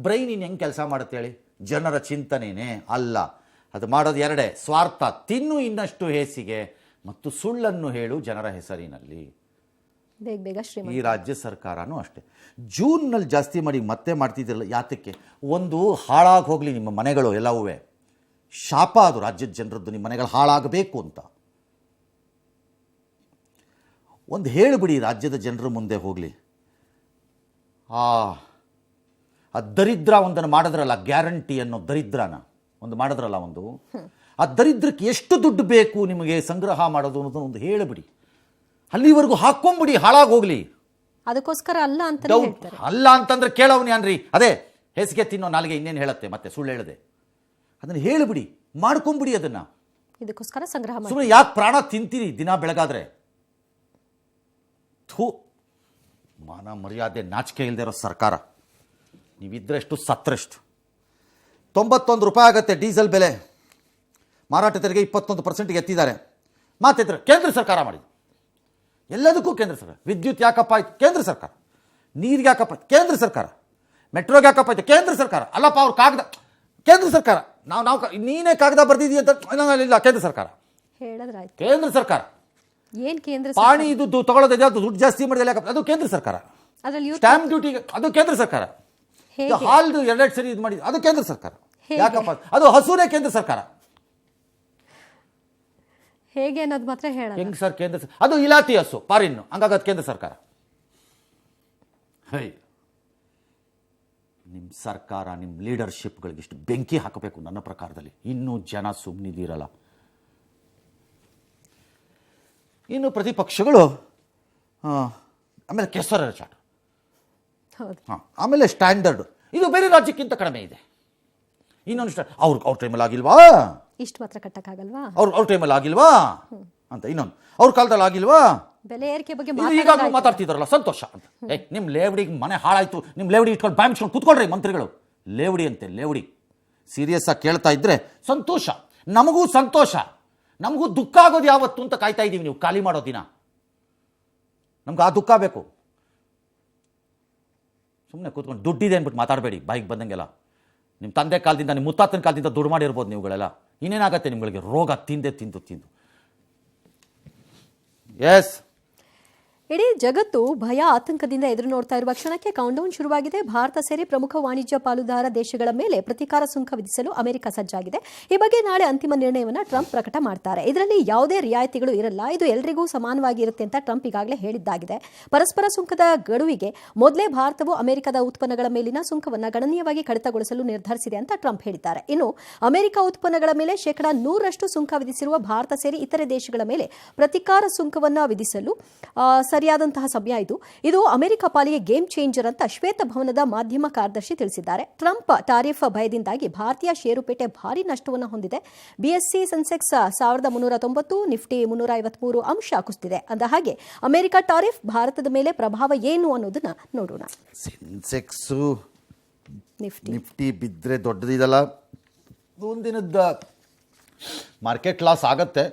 ಬ್ರೈನ್ ಇನ್ನು ಹೆಂಗೆ ಕೆಲಸ ಮಾಡುತ್ತೆ ಹೇಳಿ? ಜನರ ಚಿಂತನೆನೇ ಅಲ್ಲ. ಅದು ಮಾಡೋದು ಎರಡೇ, ಸ್ವಾರ್ಥ, ತಿನ್ನು ಇನ್ನಷ್ಟು ಹೇಸಿಗೆ ಮತ್ತು ಸುಳ್ಳನ್ನು ಹೇಳು ಜನರ ಹೆಸರಿನಲ್ಲಿ. ಬೇಗ ಈ ರಾಜ್ಯ ಸರ್ಕಾರನೂ ಅಷ್ಟೇ. ಜೂನ್ನಲ್ಲಿ ಜಾಸ್ತಿ ಮಾಡಿ ಮತ್ತೆ ಮಾಡ್ತಿದ್ದಿರಲ್ಲ. ಯಾತಕ್ಕೆ? ಒಂದು ಹಾಳಾಗಿ ಹೋಗಲಿ ನಿಮ್ಮ ಮನೆಗಳು ಎಲ್ಲವೂ. ಶಾಪ ಅದು ರಾಜ್ಯದ ಜನರದ್ದು, ನಿಮ್ಮ ಮನೆಗಳು ಹಾಳಾಗಬೇಕು ಅಂತ. ಒಂದು ಹೇಳಿಬಿಡಿ ರಾಜ್ಯದ ಜನರ ಮುಂದೆ ಹೋಗಲಿ. ಆ ದರಿದ್ರ ಒಂದನ್ನು ಮಾಡಿದ್ರಲ್ಲ, ಗ್ಯಾರಂಟಿ ಅನ್ನೋ ದರಿದ್ರನ ಒಂದು ಮಾಡಿದ್ರಲ್ಲ, ಆ ದರಿದ್ರಕ್ಕೆ ಎಷ್ಟು ದುಡ್ಡು ಬೇಕು ನಿಮಗೆ ಸಂಗ್ರಹ ಮಾಡೋದು ಅನ್ನೋದನ್ನು ಒಂದು ಹೇಳಿಬಿಡಿ. ಅಲ್ಲಿವರೆಗೂ ಹಾಕ್ಕೊಂಬಿಡಿ, ಹಾಳಾಗಿ ಹೋಗಲಿ. ಅದಕ್ಕೋಸ್ಕರ ಅಲ್ಲ ಅಂತ ಹೇಳ್ತಾರೆ. ಅಲ್ಲ ಅಂತಂದ್ರೆ ಕೇಳೋನು ಯಾನ್ರಿ? ಅದೇ ಹೇಸಿಗೆ ತಿನ್ನೋ ನಾಲಿಗೆ ಇನ್ನೇನು ಹೇಳುತ್ತೆ ಮತ್ತೆ ಸುಳ್ಳು ಹೇಳದೆ? ಅದನ್ನು ಹೇಳಿಬಿಡಿ, ಮಾಡ್ಕೊಂಬಿಡಿ. ಅದನ್ನ ಇದಕ್ಕೋಸ್ಕರ ಸಂಗ್ರಹ ಮಾಡಿ. ಸುಮ್ಮನೆ ಯಾಕೆ ಪ್ರಾಣ ತಿಂತೀರಿ ದಿನ ಬೆಳಗಾದ್ರೆ? ಥೂ, ಮಾನ ಮರ್ಯಾದೆ ನಾಚಿಕೆ ಇಲ್ಲದೆ ಇರೋ ಸರ್ಕಾರ. ನೀವಿದ್ರೆಷ್ಟು ಸತ್ತರೆಷ್ಟು. ₹91 ಆಗುತ್ತೆ ಡೀಸೆಲ್ ಬೆಲೆ. ಮಾರಾಟ ತೆರಿಗೆ 21%ಗೆ ಎತ್ತಿದ್ದಾರೆ. ಮಾತಿದ್ರೆ ಕೇಂದ್ರ ಸರ್ಕಾರ ಮಾಡಿದೆ. ಎಲ್ಲದಕ್ಕೂ ಕೇಂದ್ರ ಸರ್ಕಾರ. ವಿದ್ಯುತ್ ಯಾಕಪ್ಪ ಆಯ್ತು? ಕೇಂದ್ರ ಸರ್ಕಾರ. ನೀರಿಗೆ ಯಾಕಪ್ಪ ಆಯ್ತು? ಕೇಂದ್ರ ಸರ್ಕಾರ. ಮೆಟ್ರೋಗೆ ಯಾಕಪ್ಪ ಆಯ್ತು? ಕೇಂದ್ರ ಸರ್ಕಾರ. ಅಲ್ಲಪ್ಪ ಅವ್ರು ಕಾಗದ, ಕೇಂದ್ರ ಸರ್ಕಾರ. ನಾವು ನೀನೇ ಕಾಗದ ಬರ್ದಿದ್ದೀವಿ ಅಂತ ಇಲ್ಲ, ಕೇಂದ್ರ ಸರ್ಕಾರ. ಹೇಳಿದ್ರಾಯ್ತು. ಕೇಂದ್ರ ಸರ್ಕಾರ. ಏನು ಕೇಂದ್ರ? ಪಾಣಿ ಇದು ತಗೊಳ್ಳೋದು ಅದು ದುಡ್ಡು ಜಾಸ್ತಿ ಮಾಡಿದ್ರೆ ಅದು ಕೇಂದ್ರ ಸರ್ಕಾರ. ಸ್ಟ್ಯಾಂಪ್ ಡ್ಯೂಟಿಗೆ ಅದು ಕೇಂದ್ರ ಸರ್ಕಾರ. ಹಾಲ್ದು 2 ಸರಿ ಇದು ಮಾಡಿ ಅದು ಕೇಂದ್ರ ಸರ್ಕಾರ. ಯಾಕಪ್ಪ? ಅದು ಹಸುನೇ ಕೇಂದ್ರ ಸರ್ಕಾರ. ಹೇಗೆ ಅನ್ನೋದು ಮಾತ್ರ ಹೇಳಲ್ಲ. ಹೆಂಗ್ ಸರ್ ಕೇಂದ್ರ? ಅದು ಇಲಾತಿ ಹಸು ಪಾರಿನ್ನು, ಹಂಗಾಗಿ ಅದು ಕೇಂದ್ರ ಸರ್ಕಾರ. ನಿಮ್ಮ ಸರ್ಕಾರ, ನಿಮ್ಮ ಲೀಡರ್ಶಿಪ್ಗಳಿಗೆ ಇಷ್ಟು ಬೆಂಕಿ ಹಾಕಬೇಕು ನನ್ನ ಪ್ರಕಾರದಲ್ಲಿ. ಇನ್ನೂ ಜನ ಸುಮ್ಮನಿದ್ದೀರಲ್ಲ. ಇನ್ನು ಪ್ರತಿಪಕ್ಷಗಳು ಆಮೇಲೆ ಕೆಸರ ಚಾಟ, ಆಮೇಲೆ ಸ್ಟ್ಯಾಂಡರ್ಡ್ ಇದು ಬೇರೆ ರಾಜ್ಯಕ್ಕಿಂತ ಕಡಿಮೆ ಇದೆ. ಇನ್ನೊಂದು ಅವ್ರ ಟೈಮಲ್ಲಿ ಆಗಿಲ್ವಾ? ಇಷ್ಟು ಮಾತ್ರ ಕಟ್ಟಕ್ಕಾಗಲ್ವಾ? ಅವ್ರ ಟೈಮಲ್ಲಿ ಆಗಿಲ್ವಾ ಅಂತ. ಇನ್ನೊಂದು ಅವ್ರ ಕಾಲದಲ್ಲಿ ಆಗಿಲ್ವಾ? ಬೆಲೆ ಏರಿಕೆ ಬಗ್ಗೆ ಈಗಾಗಲೂ ಮಾತಾಡ್ತಿದಾರಲ್ಲ, ಸಂತೋಷ ಅಂತ. ನಿಮ್ಮ ಲೇವಡಿಗೆ ಮನೆ ಹಾಳಾಯ್ತು, ನಿಮ್ಮ ಲೇವಡಿ ಇಟ್ಕೊಂಡು ಬ್ಯಾಮ್ ಇಟ್ಕೊಂಡು ಕೂತ್ಕೊಳ್ರಿ ಮಂತ್ರಿಗಳು. ಲೇವಡಿ ಅಂತೆ ಲೇವಡಿ. ಸೀರಿಯಸ್ ಆಗಿ ಕೇಳ್ತಾ ಇದ್ರೆ ಸಂತೋಷ, ನಮಗೂ ಸಂತೋಷ, ನಮಗೂ ದುಃಖ ಆಗೋದು ಯಾವತ್ತು ಅಂತ ಕಾಯ್ತಾ ಇದ್ದೀವಿ. ನೀವು ಖಾಲಿ ಮಾಡೋ ದಿನ ನಮ್ಗೆ ಆ ದುಃಖ ಬೇಕು. ಸುಮ್ಮನೆ ಕೂತ್ಕೊಂಡು ದುಡ್ಡಿದೆ ಅಂದ್ಬಿಟ್ಟು ಮಾತಾಡಬೇಡಿ ಬಾಯಿಗೆ ಬಂದಂಗೆಲ್ಲ. ನಿಮ್ಮ ತಂದೆ ಕಾಲದಿಂದ, ನಿಮ್ಮ ಮುತ್ತಾತನ ಕಾಲದಿಂದ ದುಡ್ಡು ಮಾಡಿರ್ಬೋದು ನೀವುಗಳೆಲ್ಲ. ಇನ್ನೇನಾಗತ್ತೆ ನಿಮ್ಗಳಿಗೆ? ರೋಗ ತಿಂದು ಎಸ್. ಇಡೀ ಜಗತ್ತು ಭಯ ಆತಂಕದಿಂದ ಎದುರು ನೋಡ್ತಾ ಇರುವ ಕ್ಷಣಕ್ಕೆ ಕೌಂಟ್ಡೌನ್ ಶುರುವಾಗಿದೆ. ಭಾರತ ಸೇರಿ ಪ್ರಮುಖ ವಾಣಿಜ್ಯ ಪಾಲುದಾರ ದೇಶಗಳ ಮೇಲೆ ಪ್ರತೀಕಾರ ಸುಂಕ ವಿಧಿಸಲು ಅಮೆರಿಕ ಸಜ್ಜಾಗಿದೆ. ಈ ಬಗ್ಗೆ ನಾಳೆ ಅಂತಿಮ ನಿರ್ಣಯವನ್ನು ಟ್ರಂಪ್ ಪ್ರಕಟ ಮಾಡ್ತಾರೆ. ಇದರಲ್ಲಿ ಯಾವುದೇ ರಿಯಾಯಿತಿಗಳು ಇರಲ್ಲ, ಇದು ಎಲ್ರಿಗೂ ಸಮಾನವಾಗಿ ಇರುತ್ತೆ ಅಂತ ಟ್ರಂಪ್ ಈಗಾಗಲೇ ಹೇಳಿದ್ದಾಗಿದೆ. ಪರಸ್ಪರ ಸುಂಕದ ಗಡುವಿಗೆ ಮೊದಲೇ ಭಾರತವು ಅಮೆರಿಕದ ಉತ್ಪನ್ನಗಳ ಮೇಲಿನ ಸುಂಕವನ್ನು ಗಣನೀಯವಾಗಿ ಕಡಿತಗೊಳಿಸಲು ನಿರ್ಧರಿಸಿದೆ ಅಂತ ಟ್ರಂಪ್ ಹೇಳಿದ್ದಾರೆ. ಇನ್ನು ಅಮೆರಿಕ ಉತ್ಪನ್ನಗಳ ಮೇಲೆ 100% ಸುಂಕ ವಿಧಿಸಿರುವ ಭಾರತ ಸೇರಿ ಇತರೆ ದೇಶಗಳ ಮೇಲೆ ಪ್ರತೀಕಾರ ಸುಂಕವನ್ನು ವಿಧಿಸಲು ಸರಿಯಾದಂತಹ ಸಮಯ ಇದು ಅಮೆರಿಕ ಪಾಲಿಗೆ ಗೇಮ್ ಚೇಂಜರ್ ಅಂತ ಶ್ವೇತಭವನದ ಮಾಧ್ಯಮ ಕಾರ್ಯದರ್ಶಿ ತಿಳಿಸಿದ್ದಾರೆ. ಟ್ರಂಪ್ ಟಾರಿಫ್ ಭಯದಿಂದಾಗಿ ಭಾರತೀಯ ಷೇರುಪೇಟೆ ಭಾರಿ ನಷ್ಟವನ್ನು ಹೊಂದಿದೆ. ಬಿಎಸ್ಸಿ ಸೆನ್ಸೆಕ್ಸ್ 1390, ನಿಫ್ಟಿ 353 ಅಂಶ ಕುಸಿದಿದೆ. ಅಂದ ಹಾಗೆ ಅಮೆರಿಕ ಟಾರಿಫ್ ಭಾರತದ ಮೇಲೆ ಪ್ರಭಾವ ಏನು ಅನ್ನೋದನ್ನ ನೋಡೋಣ. ಸೆನ್ಸೆಕ್ಸ್ ನಿಫ್ಟಿ ಬಿದ್ದರೆ ದೊಡ್ಡದಿದಲ್ಲ, ಒಂದಿನದ ಮಾರ್ಕೆಟ್ ಲಾಸ್ ಆಗತ್ತೆ.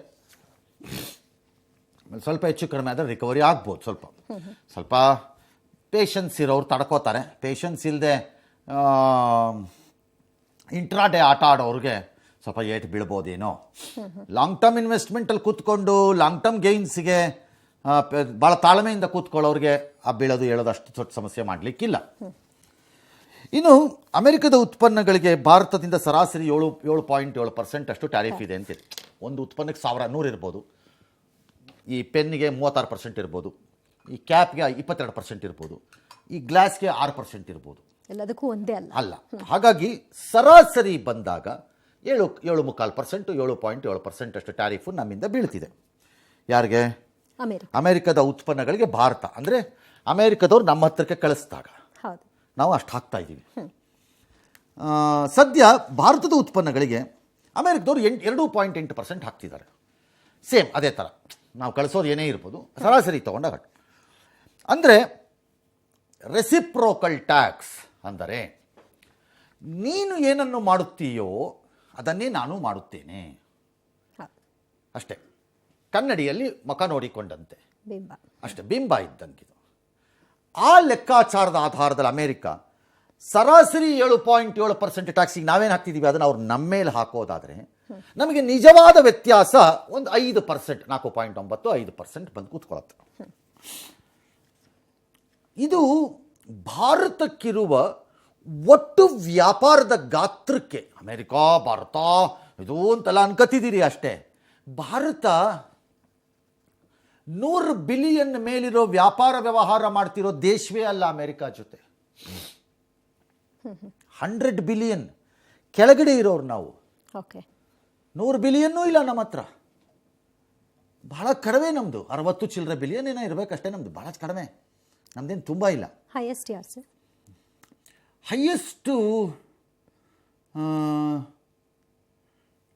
ಸ್ವಲ್ಪ ಹೆಚ್ಚು ಕಡಿಮೆ ಆದರೆ ರಿಕವರಿ ಆಗ್ಬೋದು. ಸ್ವಲ್ಪ ಪೇಷನ್ಸ್ ಇರೋರು ತಡ್ಕೋತಾರೆ. ಪೇಷನ್ಸ್ ಇಲ್ಲದೆ ಇಂಟ್ರಾಡೇ ಆಟ ಆಡೋರಿಗೆ ಸ್ವಲ್ಪ ಏಟು ಬೀಳ್ಬೋದೇನೋ. ಲಾಂಗ್ ಟರ್ಮ್ ಇನ್ವೆಸ್ಟ್ಮೆಂಟಲ್ಲಿ ಕೂತ್ಕೊಂಡು ಲಾಂಗ್ ಟರ್ಮ್ ಗೇನ್ಸ್ಗೆ ಭಾಳ ತಾಳ್ಮೆಯಿಂದ ಕೂತ್ಕೊಳ್ಳೋರಿಗೆ ಆ ಬೀಳೋದು ಹೇಳೋದು ಅಷ್ಟು ದೊಡ್ಡ ಸಮಸ್ಯೆ ಮಾಡಲಿಕ್ಕಿಲ್ಲ. ಇನ್ನು ಅಮೆರಿಕದ ಉತ್ಪನ್ನಗಳಿಗೆ ಭಾರತದಿಂದ ಸರಾಸರಿ 7.7% ಅಷ್ಟು ಟ್ಯಾರಿಫ್ ಇದೆ ಅಂತಿದೆ. ಒಂದು ಉತ್ಪನ್ನಕ್ಕೆ 1,100 ಇರ್ಬೋದು, ಈ ಪೆನ್ನಿಗೆ 36% ಇರ್ಬೋದು, ಈ ಕ್ಯಾಪ್ಗೆ 22% ಇರ್ಬೋದು, ಈ ಗ್ಲಾಸ್ಗೆ 6% ಇರ್ಬೋದು. ಎಲ್ಲದಕ್ಕೂ ಒಂದೇ ಅಲ್ಲ. ಹಾಗಾಗಿ ಸರಾಸರಿ ಬಂದಾಗ 7.25%, 7.7% ಅಷ್ಟು ಟ್ಯಾರಿಫು ನಮ್ಮಿಂದ ಬೀಳ್ತಿದೆ. ಯಾರಿಗೆ? ಅಮೆರಿಕದ ಉತ್ಪನ್ನಗಳಿಗೆ ಭಾರತ ಅಂದರೆ ಅಮೆರಿಕದವ್ರು ನಮ್ಮ ಹತ್ರಕ್ಕೆ ಕಳಿಸಿದಾಗ ನಾವು ಅಷ್ಟು ಹಾಕ್ತಾ ಇದ್ದೀವಿ. ಸದ್ಯ ಭಾರತದ ಉತ್ಪನ್ನಗಳಿಗೆ ಅಮೆರಿಕದವ್ರು 2.8% ಹಾಕ್ತಿದ್ದಾರೆ. ಸೇಮ್ ಅದೇ ಥರ ನಾವು ಕಳಿಸೋದು ಏನೇ ಇರ್ಬೋದು, ಸರಾಸರಿ ತೊಗೊಂಡಾಗ. ಅಂದರೆ ರೆಸಿಪ್ರೋಕಲ್ ಟ್ಯಾಕ್ಸ್ ಅಂದರೆ ನೀನು ಏನನ್ನು ಮಾಡುತ್ತೀಯೋ ಅದನ್ನೇ ನಾನು ಮಾಡುತ್ತೇನೆ ಅಷ್ಟೇ. ಕನ್ನಡಿಯಲ್ಲಿ ಮುಖ ನೋಡಿಕೊಂಡಂತೆ ಅಷ್ಟೇ, ಬಿಂಬ ಇದ್ದಂಗಿದು. ಆ ಲೆಕ್ಕಾಚಾರದ ಆಧಾರದಲ್ಲಿ ಅಮೆರಿಕ ಸರಾಸರಿ 7.7% ಟ್ಯಾಕ್ಸಿಗೆ ನಾವೇನು ಹಾಕ್ತಿದ್ದೀವಿ ಅದನ್ನು ಅವ್ರು ನಮ್ಮ ಮೇಲೆ ಹಾಕೋದಾದರೆ ನಮಗೆ ನಿಜವಾದ ವ್ಯತ್ಯಾಸ ಒಂದು 5%, 4.9, 5% ಬಂದು ಕೂತ್ಕೊಳ್ಳುತ್ತೆ. ಇದು ಭಾರತಕ್ಕಿರುವ ಒಟ್ಟು ವ್ಯಾಪಾರದ ಗಾತ್ರಕ್ಕೆ ಅಮೆರಿಕಾ ಭಾರತ ಇದು ಅಂತೆಲ್ಲ ಅನ್ಕತಿದ್ದೀರಿ ಅಷ್ಟೇ. ಭಾರತ 100 ಬಿಲಿಯನ್ ಮೇಲಿರೋ ವ್ಯಾಪಾರ ವ್ಯವಹಾರ ಮಾಡ್ತಿರೋ ದೇಶವೇ ಅಲ್ಲ ಅಮೆರಿಕ ಜೊತೆ. 100 ಬಿಲಿಯನ್ ಕೆಳಗಡೆ ಇರೋರು ನಾವು. 100 ಬಿಲಿಯನ್ನೂ ಇಲ್ಲ ನಮ್ಮ ಹತ್ರ. ಬಹಳ ಕಡಿಮೆ ನಮ್ಮದು. 60 ಚಿಲ್ಲರೆ ಬಿಲಿಯನ್ ಏನೋ ಇರಬೇಕಷ್ಟೇ ನಮ್ಮದು. ಬಹಳ ಕಡಿಮೆ, ನಮ್ದೇನು ತುಂಬ ಇಲ್ಲ. ಹೈಯೆಸ್ಟು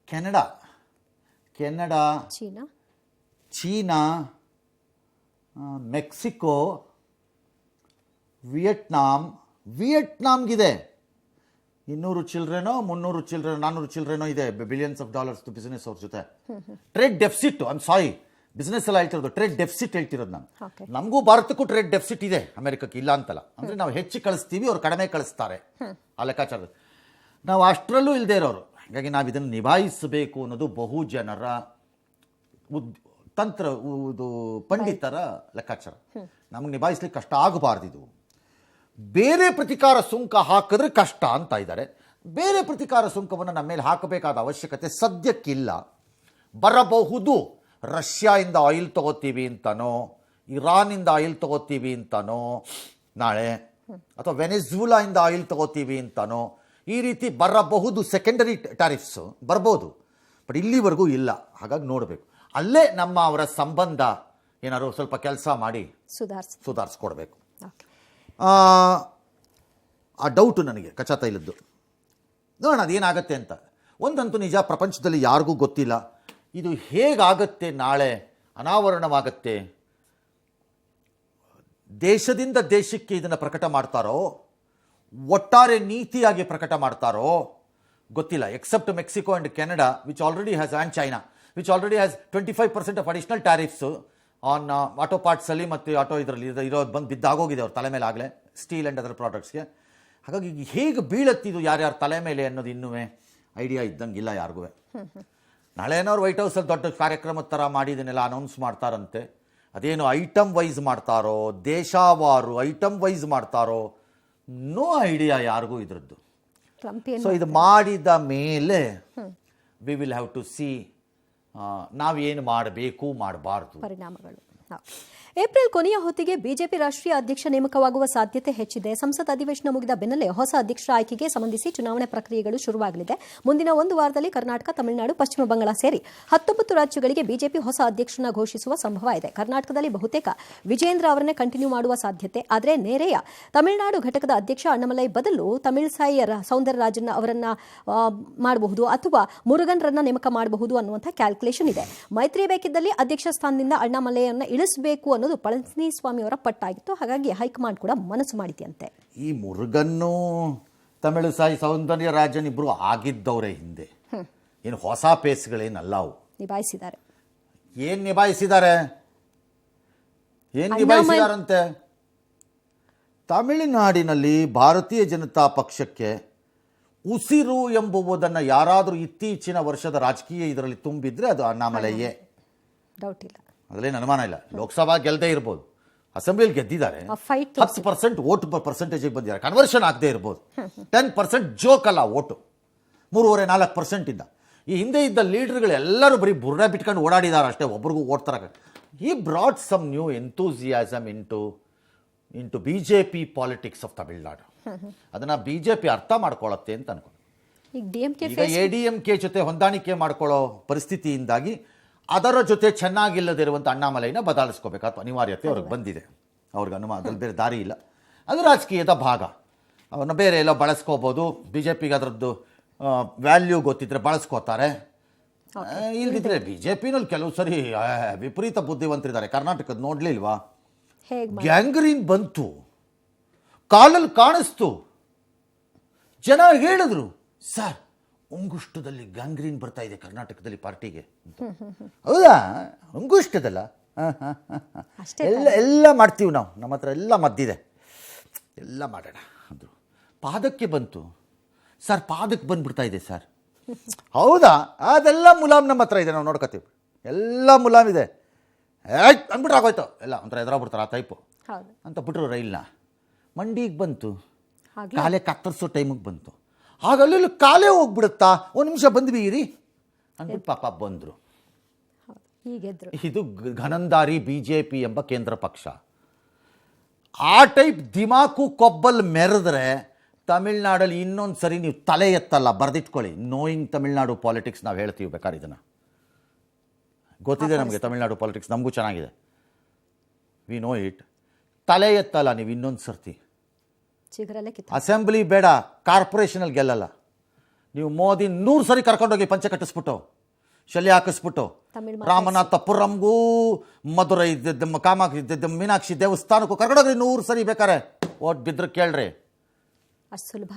ಕೆನಡಾ, ಚೀನಾ, ಮೆಕ್ಸಿಕೋ, ವಿಯೆಟ್ನಾಮ್ಗಿದೆ 200 ಚಿಲ್ಡ್ರನೋ 300 ಚಿಲ್ಡ್ರನ್ 400 ಚಿಲ್ಡ್ರನೋ ಇದೆ ಬಿಲಿಯನ್ಸ್ ಆಫ್ ಡಾಲರ್ಸ್ ಬಿಸ್ನೆಸ್ ಅವ್ರ ಜೊತೆ. ಟ್ರೇಡ್ ಡೆಫಿಸಿಟ್, ಬಿಸ್ನೆಸ್ ಎಲ್ಲ ಹೇಳ್ತಿರೋದು ಟ್ರೇಡ್ ಡೆಫಿಸಿಟ್ ಹೇಳ್ತಿರೋದು ನಾನು. ನಮಗೂ ಭಾರತಕ್ಕೂ ಟ್ರೇಡ್ ಡೆಫಿಸಿಟ್ ಇದೆ, ಅಮೆರಿಕಕ್ಕೆ ಇಲ್ಲ ಅಂತಲ್ಲ. ಅಂದರೆ ನಾವು ಹೆಚ್ಚು ಕಳಿಸ್ತೀವಿ, ಅವ್ರು ಕಡಿಮೆ ಕಳಿಸ್ತಾರೆ ಆ ಲೆಕ್ಕಾಚಾರದ. ನಾವು ಅಷ್ಟರಲ್ಲೂ ಇಲ್ಲದೆ ಇರೋರು. ಹಾಗಾಗಿ ನಾವು ಇದನ್ನು ನಿಭಾಯಿಸಬೇಕು ಅನ್ನೋದು ಬಹು ಜನರ ಪಂಡಿತರ ಲೆಕ್ಕಾಚಾರ. ನಮಗೆ ನಿಭಾಯಿಸ್ಲಿಕ್ಕೆ ಕಷ್ಟ ಆಗಬಾರ್ದಿದು. ಬೇರೆ ಪ್ರತಿಕಾರ ಸುಂಕ ಹಾಕಿದ್ರೆ ಕಷ್ಟ ಅಂತ ಇದ್ದಾರೆ. ಬೇರೆ ಪ್ರತಿಕಾರ ಸುಂಕವನ್ನು ನಮ್ಮ ಮೇಲೆ ಹಾಕಬೇಕಾದ ಅವಶ್ಯಕತೆ ಸದ್ಯಕ್ಕಿಲ್ಲ. ಬರಬಹುದು. ರಷ್ಯಾದಿಂದ ಆಯಿಲ್ ತಗೋತೀವಿ ಅಂತನೋ, ಇರಾನಿಂದ ಆಯಿಲ್ ತಗೋತೀವಿ ಅಂತನೋ ನಾಳೆ, ಅಥವಾ ವೆನೆಜುಲಾಯಿಂದ ಆಯಿಲ್ ತಗೋತೀವಿ ಅಂತನೋ ಈ ರೀತಿ ಬರಬಹುದು. ಸೆಕೆಂಡರಿ ಟ್ಯಾರಿಫ್ಸ್ ಬರ್ಬೋದು, ಬಟ್ ಇಲ್ಲಿವರೆಗೂ ಇಲ್ಲ. ಹಾಗಾಗಿ ನೋಡಬೇಕು. ಅಲ್ಲೇ ಅವರ ಸಂಬಂಧ ಏನಾದ್ರು ಸ್ವಲ್ಪ ಕೆಲಸ ಮಾಡಿ ಸುಧಾರಿಸ್ಕೊಡ್ಬೇಕು. ಆ ಡೌಟು ನನಗೆ ಕಚ್ಚಾ ತೈಲದ್ದು. ನೋಡೋಣ ಅದೇನಾಗತ್ತೆ ಅಂತ. ಒಂದಂತೂ ನಿಜ, ಪ್ರಪಂಚದಲ್ಲಿ ಯಾರಿಗೂ ಗೊತ್ತಿಲ್ಲ ಇದು ಹೇಗಾಗತ್ತೆ. ನಾಳೆ ಅನಾವರಣವಾಗತ್ತೆ. ದೇಶದಿಂದ ದೇಶಕ್ಕೆ ಇದನ್ನು ಪ್ರಕಟ ಮಾಡ್ತಾರೋ, ಒಟ್ಟಾರೆ ನೀತಿಯಾಗಿ ಪ್ರಕಟ ಮಾಡ್ತಾರೋ, ಗೊತ್ತಿಲ್ಲ, except Mexico and Canada which already has and China which already has 25% of additional tariffs on auto ಪಾರ್ಟ್ಸಲ್ಲಿ ಮತ್ತು ಆಟೋ ಇದರಲ್ಲಿ ಇರೋದು ಬಂದು ಬಿದ್ದಾಗೋಗಿದೆ ಅವ್ರ ತಲೆ ಮೇಲೆ ಆಗಲೇ ಸ್ಟೀಲ್ ಆ್ಯಂಡ್ ಅದರ್ ಪ್ರಾಡಕ್ಟ್ಸ್ಗೆ. ಹಾಗಾಗಿ ಈಗ ಹೇಗೆ ಬೀಳತ್ತಿದು ಯಾರ್ಯಾರ ತಲೆ ಮೇಲೆ ಅನ್ನೋದು ಇನ್ನೂ ಐಡಿಯಾ ಇದ್ದಂಗಿಲ್ಲ ಯಾರಿಗೂ. ನಾಳೆ ಏನಾದ್ರು ವೈಟ್ ಹೌಸಲ್ಲಿ ದೊಡ್ಡ ಕಾರ್ಯಕ್ರಮದ ಥರ ಮಾಡಿದನ್ನೆಲ್ಲ ಅನೌನ್ಸ್ ಮಾಡ್ತಾರಂತೆ. ಅದೇನು ಐಟಮ್ ವೈಸ್ ಮಾಡ್ತಾರೋ, ದೇಶವಾರು ಐಟಮ್ ವೈಸ್ ಮಾಡ್ತಾರೋ, ನೋ ಐಡಿಯಾ ಯಾರಿಗೂ ಇದ್ರದ್ದು. ಸೊ ಇದು ಮಾಡಿದ ಮೇಲೆ we will have to see ನಾವೇನು ಮಾಡಬೇಕು ಮಾಡಬಾರ್ದು ಪರಿಣಾಮಗಳು. ಏಪ್ರಿಲ್ ಕೊನೆಯ ಹೊತ್ತಿಗೆ ಬಿಜೆಪಿ ರಾಷ್ಟ್ರೀಯ ಅಧ್ಯಕ್ಷ ನೇಮಕವಾಗುವ ಸಾಧ್ಯತೆ ಹೆಚ್ಚಿದೆ. ಸಂಸತ್ ಅಧಿವೇಶನ ಮುಗಿದ ಬೆನ್ನಲ್ಲೇ ಹೊಸ ಅಧ್ಯಕ್ಷರ ಆಯ್ಕೆಗೆ ಸಂಬಂಧಿಸಿ ಚುನಾವಣೆ ಪ್ರಕ್ರಿಯೆಗಳು ಶುರುವಾಗಲಿದೆ. ಮುಂದಿನ ಒಂದು ವಾರದಲ್ಲಿ ಕರ್ನಾಟಕ, ತಮಿಳುನಾಡು, ಪಶ್ಚಿಮ ಬಂಗಾಳ ಸೇರಿ 19 ರಾಜ್ಯಗಳಿಗೆ ಬಿಜೆಪಿ ಹೊಸ ಅಧ್ಯಕ್ಷರನ್ನ ಘೋಷಿಸುವ ಸಂಭವ ಇದೆ. ಕರ್ನಾಟಕದಲ್ಲಿ ಬಹುತೇಕ ವಿಜೇಂದ್ರ ಅವರನ್ನೇ ಕಂಟಿನ್ಯೂ ಮಾಡುವ ಸಾಧ್ಯತೆ. ಆದರೆ ನೆರೆಯ ತಮಿಳುನಾಡು ಘಟಕದ ಅಧ್ಯಕ್ಷ ಅಣ್ಣಾಮಲೈ ಬದಲು ತಮಿಳ್ಸಾಯಿ ಸೌಂದರರಾಜನ್ ಅವರನ್ನ ಮಾಡಬಹುದು ಅಥವಾ ಮುರುಗನ್ರನ್ನ ನೇಮಕ ಮಾಡಬಹುದು ಅನ್ನುವಂಥ ಕ್ಯಾಲ್ಕುಲೇಷನ್ ಇದೆ. ಮೈತ್ರಿ ಬೇಕಿದ್ದಲ್ಲಿ ಅಧ್ಯಕ್ಷ ಸ್ಥಾನದಿಂದ ಅಣ್ಣಾಮಲೈಯನ್ನ ಇಳಿಸಬೇಕು ಅನ್ನೋದು ಪಳನಿಸ್ವಾಮಿ ಅವರ ಪಟ್ಟಾಗಿತ್ತು. ಹಾಗಾಗಿ ಹೈಕಮಾಂಡ್ ಕೂಡ ಮನಸ್ಸು ಮಾಡಿದೆಯಂತೆ. ಈ ಮುರುಗನ್ನು ತಮಿಳುಸಾಯಿ ಸೌಂದರ್ಯರಾಜನ್ ಇಬ್ರು ಆಗಿದ್ದವರೇ ಹಿಂದೆ, ಏನು ಹೊಸ ಪೇಸ್ಗಳೇನಲ್ಲ ಅವು. ನಿಭಾಯಿಸಿದ್ದಾರೆ. ಏನ್ ನಿಭಾಯಿಸಿದಾರಂತೆ? ತಮಿಳುನಾಡಿನಲ್ಲಿ ಭಾರತೀಯ ಜನತಾ ಪಕ್ಷಕ್ಕೆ ಉಸಿರು ಎಂಬುವುದನ್ನು ಯಾರಾದರೂ ಇತ್ತೀಚಿನ ವರ್ಷದ ರಾಜಕೀಯ ಇದರಲ್ಲಿ ತುಂಬಿದ್ರೆ ಅದು ಅಣ್ಣಾಮಲೈಯೇ, ಡೌಟ್ ಇಲ್ಲ, ಅದರಲ್ಲಿ ಅನುಮಾನ ಇಲ್ಲ. ಲೋಕಸಭಾ ಗೆಲ್ಲದೆ ಇರ್ಬೋದು, ಅಸೆಂಬ್ಲಿಯಲ್ಲಿ ಗೆದ್ದಿದ್ದಾರೆ, 10% ವೋಟ್ ಪರ್ಸೆಂಟೇಜಿಗೆ ಬಂದಿದ್ದಾರೆ, ಕನ್ವರ್ಷನ್ ಆಗದೆ ಇರ್ಬೋದು. 10% ಜೋಕ್ ಅಲ್ಲ ಓಟು, 3.5-4% ಇಂದ. ಈ ಹಿಂದೆ ಇದ್ದ ಲೀಡರ್ಗಳು ಎಲ್ಲರೂ ಬರೀ ಬುರ್ರ ಬಿಟ್ಕೊಂಡು ಓಡಾಡಿದ್ದಾರೆ ಅಷ್ಟೇ, ಒಬ್ರಿಗೂ ಓಟ್ ತರಕ. ಈ brought some new enthusiasm into BJP politics of Tamil Nadu. ಅದನ್ನ ಬಿಜೆಪಿ ಅರ್ಥ ಮಾಡ್ಕೊಳ್ಳುತ್ತೆ ಅಂತ ಅನ್ಕೊಂಡು ಈಗ ADMK ಜೊತೆ ಹೊಂದಾಣಿಕೆ ಮಾಡ್ಕೊಳ್ಳೋ ಪರಿಸ್ಥಿತಿಯಿಂದಾಗಿ ಅದರ ಜೊತೆ ಚೆನ್ನಾಗಿಲ್ಲದಿರುವಂಥ ಅಣ್ಣಾಮಲೈನ ಬದಲಾಯಿಸ್ಕೋಬೇಕಾದ ಅನಿವಾರ್ಯತೆ ಅವ್ರಿಗೆ ಬಂದಿದೆ. ಅವ್ರಿಗೆ ಅದ್ರಲ್ಲಿ ಬೇರೆ ದಾರಿ ಇಲ್ಲ. ಅದು ರಾಜಕೀಯದ ಭಾಗ. ಅವನ್ನ ಬೇರೆ ಎಲ್ಲ ಬಳಸ್ಕೋಬೋದು. ಬಿಜೆಪಿಗೆ ಅದರದ್ದು ವ್ಯಾಲ್ಯೂ ಗೊತ್ತಿದ್ರೆ ಬಳಸ್ಕೋತಾರೆ. ಇಲ್ದಿದ್ರೆ ಬಿಜೆಪಿನಲ್ಲಿ ಕೆಲವು ಸರಿ ವಿಪರೀತ ಬುದ್ಧಿವಂತರಿದ್ದಾರೆ. ಕರ್ನಾಟಕದ ನೋಡ್ಲಿಲ್ವಾ? ಗ್ಯಾಂಗ್ರೀನ್ ಬಂತು, ಕಾಲಲ್ಲಿ ಕಾಣಿಸ್ತು, ಜನ ಹೇಳಿದ್ರು ಸರ್ ಅಂಗುಷ್ಟದಲ್ಲಿ ಗ್ಯಾಂಗ್ರೀನ್ ಬರ್ತಾ ಇದೆ ಕರ್ನಾಟಕದಲ್ಲಿ ಪಾರ್ಟಿಗೆ. ಹೌದಾ? ಅಂಗುಷ್ಟದಲ್ಲ, ಎಲ್ಲ ಮಾಡ್ತೀವಿ ನಾವು, ನಮ್ಮ ಹತ್ರ ಎಲ್ಲ ಮದ್ದಿದೆ, ಎಲ್ಲ ಮಾಡೋಣ ಅಂದರು. ಪಾದಕ್ಕೆ ಬಂತು ಸರ್, ಪಾದಕ್ಕೆ ಬಂದ್ಬಿಡ್ತಾ ಇದೆ ಸರ್. ಹೌದಾ? ಅದೆಲ್ಲ ಮುಲಾಮ್ ನಮ್ಮ ಹತ್ರ ಇದೆ, ನಾವು ನೋಡ್ಕೋತೀವಿ, ಎಲ್ಲ ಮುಲಾಮ್ ಇದೆ. ಅಂದ್ಬಿಟ್ರೆ ಆಗೋಯ್ತು, ಎಲ್ಲ ಒಂಥರ ಎದುರಾಗ್ಬಿಡ್ತಾರೆ ಆ ಟೈಪು ಅಂತ ಬಿಟ್ರು. ರೈಲ್ನ ಮಂಡಿಗೆ ಬಂತು, ಕಾಲೇ ಕತ್ತರಿಸೋ ಟೈಮಿಗೆ ಬಂತು. ಆಗ ಅಲ್ಲಿ ಕಾಲೇ ಹೋಗ್ಬಿಡುತ್ತಾ, ಒಂದು ನಿಮಿಷ ಬಂದ್ವಿ ಇರಿ ಅಂದ್ಬಿಟ್ಟು ಪಾಪ ಬಂದರು. ಇದು ಘನಂದಾರಿ ಬಿಜೆಪಿ ಎಂಬ ಕೇಂದ್ರ ಪಕ್ಷ. ಆ ಟೈಪ್ ದಿಮಾಕು ಕೊಬ್ಬಲ್ ಮೆರೆದ್ರೆ ತಮಿಳ್ನಾಡಲ್ಲಿ ಇನ್ನೊಂದು ಸರಿ ನೀವು ತಲೆ ಎತ್ತಲ್ಲ, ಬರೆದಿಟ್ಕೊಳ್ಳಿ. ನೋಯಿಂಗ್ ತಮಿಳ್ನಾಡು ಪಾಲಿಟಿಕ್ಸ್ ನಾವು ಹೇಳ್ತೀವಿ ಬೇಕಾದ್ರೆ, ಇದನ್ನು ಗೊತ್ತಿದೆ ನಮಗೆ. ತಮಿಳ್ನಾಡು ಪಾಲಿಟಿಕ್ಸ್ ನಮಗೂ ಚೆನ್ನಾಗಿದೆ, ವಿ ನೋ ಇಟ್. ತಲೆ ಎತ್ತಲ್ಲ ನೀವು ಇನ್ನೊಂದು ಸರ್ತಿ. ಅಸೆಂಬ್ಲಿ ಬೇಡ, ಕಾರ್ಪೊರೇಷನಲ್ಲಿ ಗೆಲ್ಲಲ್ಲ ನೀವು. ಮೋದಿ 100 ಸರಿ ಕರ್ಕೊಂಡೋಗಿ ಪಂಚೆ ಕಟ್ಟಿಸ್ಬಿಟ್ಟು, ಶಲ್ಯ ಹಾಕಿಸ್ಬಿಟ್ಟು, ರಾಮನಾಥಪುರಂಗೂ ಮಧುರೈ ಕಾಮಾಕ್ಷಿ ಮೀನಾಕ್ಷಿ ದೇವಸ್ಥಾನಕ್ಕೂ ಕರ್ಕೊಂಡೋಗ್ರಿ 100 ಸರಿ ಬೇಕಾರೆ. ಓಟ್ ಬಿದ್ರೆ ಕೇಳ್ರಿ. ಸುಲಭ.